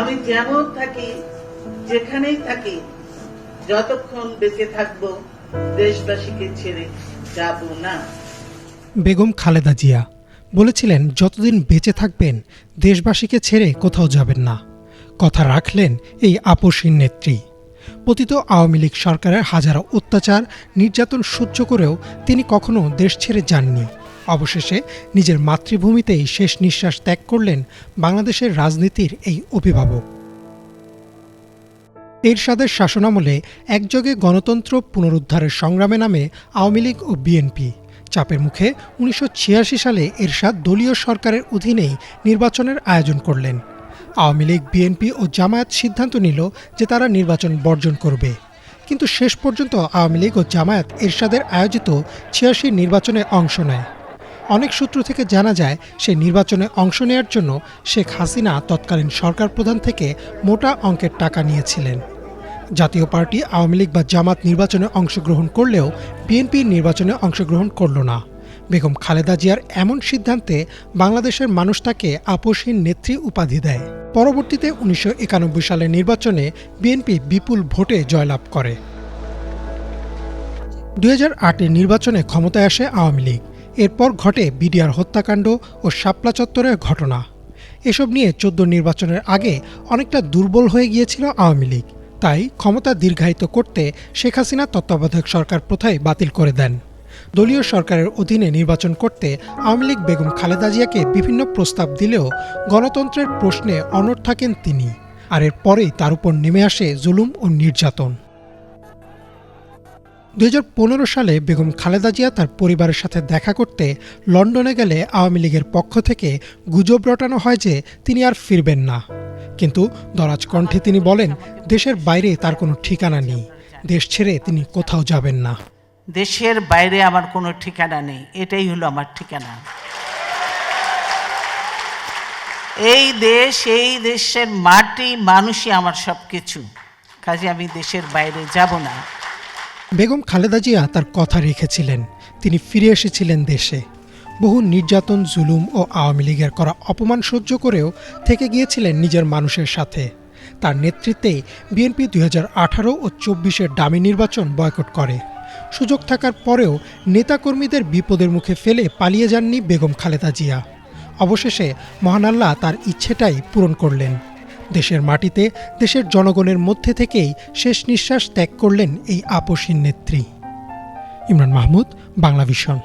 আমি যেমন থাকি, যেখানেই থাকি, যতক্ষণ বেঁচে থাকবো দেশবাসীকে ছেড়ে যাব না। বেগম খালেদা জিয়া বলেছিলেন, যতদিন বেঁচে থাকবেন দেশবাসীকে ছেড়ে কোথাও যাবেন না। কথা রাখলেন এই আপসহীন নেত্রী। পতিত আওয়ামী লীগ সরকারের হাজারো অত্যাচার, নির্যাতন সহ্য করেও তিনি কখনো দেশ ছেড়ে যাননি। অবশেষে নিজের মাতৃভূমিতেই শেষ নিঃশ্বাস ত্যাগ করলেন বাংলাদেশের রাজনীতির এই অভিভাবক। এরশাদের শাসনামলে একযোগে গণতন্ত্র পুনরুদ্ধারের সংগ্রামে নামে আওয়ামী লীগ ও বিএনপি। চাপের মুখে ১৯৮৬ সালে এরশাদ দলীয় সরকারের অধীনেই নির্বাচনের আয়োজন করলেন। আওয়ামী লীগ, বিএনপি ও জামায়াত সিদ্ধান্ত নিল যে তারা নির্বাচন বর্জন করবে। কিন্তু শেষ পর্যন্ত আওয়ামী লীগ ও জামায়াত এরশাদের আয়োজিত ৮৬ নির্বাচনে অংশ নেয়। অনেক সূত্র থেকে জানা যায়, সেই নির্বাচনে অংশ নেওয়ার জন্য শেখ হাসিনা তৎকালীন সরকার প্রধান থেকে মোটা অঙ্কের টাকা নিয়েছিলেন। জাতীয় পার্টি আওয়ামী লীগ বা জামাত নির্বাচনে অংশগ্রহণ করলেও বিএনপি নির্বাচনে অংশগ্রহণ করল না। বেগম খালেদা জিয়ার এমন সিদ্ধান্তে বাংলাদেশের মানুষ তাকে আপসহীন নেত্রী উপাধি দেয়। পরবর্তীতে ১৯৯১ সালের নির্বাচনে বিএনপি বিপুল ভোটে জয়লাভ করে। ২০০৮-এর নির্বাচনে ক্ষমতায় আসে আওয়ামী লীগ। এরপর ঘটে বিডিআর হত্যাকাণ্ড ও শাপলা চত্বরের ঘটনা। এসব নিয়ে ১৪ নির্বাচনের আগে অনেকটা দুর্বল হয়ে গিয়েছিল আওয়ামী লীগ। তাই ক্ষমতা দীর্ঘায়িত করতে শেখ হাসিনা তত্ত্বাবধায়ক সরকার প্রথাই বাতিল করে দেন। দলীয় সরকারের অধীনে নির্বাচন করতে আওয়ামী লীগ বেগম খালেদা জিয়াকে বিভিন্ন প্রস্তাব দিলেও গণতন্ত্রের প্রশ্নে অনড় থাকেন তিনি। আর এরপরেই তার উপর নেমে আসে জুলুম ও নির্যাতন। ২০১৫ সালে বেগম খালেদা জিয়া তার পরিবারের সাথে দেখা করতে লন্ডনে গেলে আওয়ামী লীগের পক্ষ থেকে গুজব রটানো হয় যে তিনি আর ফিরবেন না। কিন্তু দরাজ কণ্ঠে তিনি বলেন, দেশের বাইরে তার কোনো ঠিকানা নেই, দেশ ছেড়ে তিনি কোথাও যাবেন না। দেশের বাইরে আমার কোনো ঠিকানা নেই, এটাই হলো আমার ঠিকানা। এই দেশ, এই দেশের মাটি, মানুষই আমার সব কিছু, কাজে আমি দেশের বাইরে যাব না। বেগম খালেদা জিয়া তার কথা রেখেছিলেন। তিনি ফিরে এসেছিলেন দেশে। বহু নির্যাতন, জুলুম ও আওয়ামী লীগের করা অপমান সহ্য করেও থেকে গিয়েছিলেন নিজের মানুষের সাথে। তার নেতৃত্বেই বিএনপি ২০১৮ ও ২৪-এর ডামি নির্বাচন বয়কট করে। সুযোগ থাকার পরেও নেতাকর্মীদের বিপদের মুখে ফেলে পালিয়ে যাননি বেগম খালেদা জিয়া। অবশেষে মহান আল্লাহ তার ইচ্ছেটাই পূরণ করলেন। দেশের মাটিতে, দেশের জনগণের মধ্যে থেকেই শেষ নিঃশ্বাস ত্যাগ করলেন এই আপসহীন নেত্রী। ইমরান মাহমুদ, বাংলা ভিশন।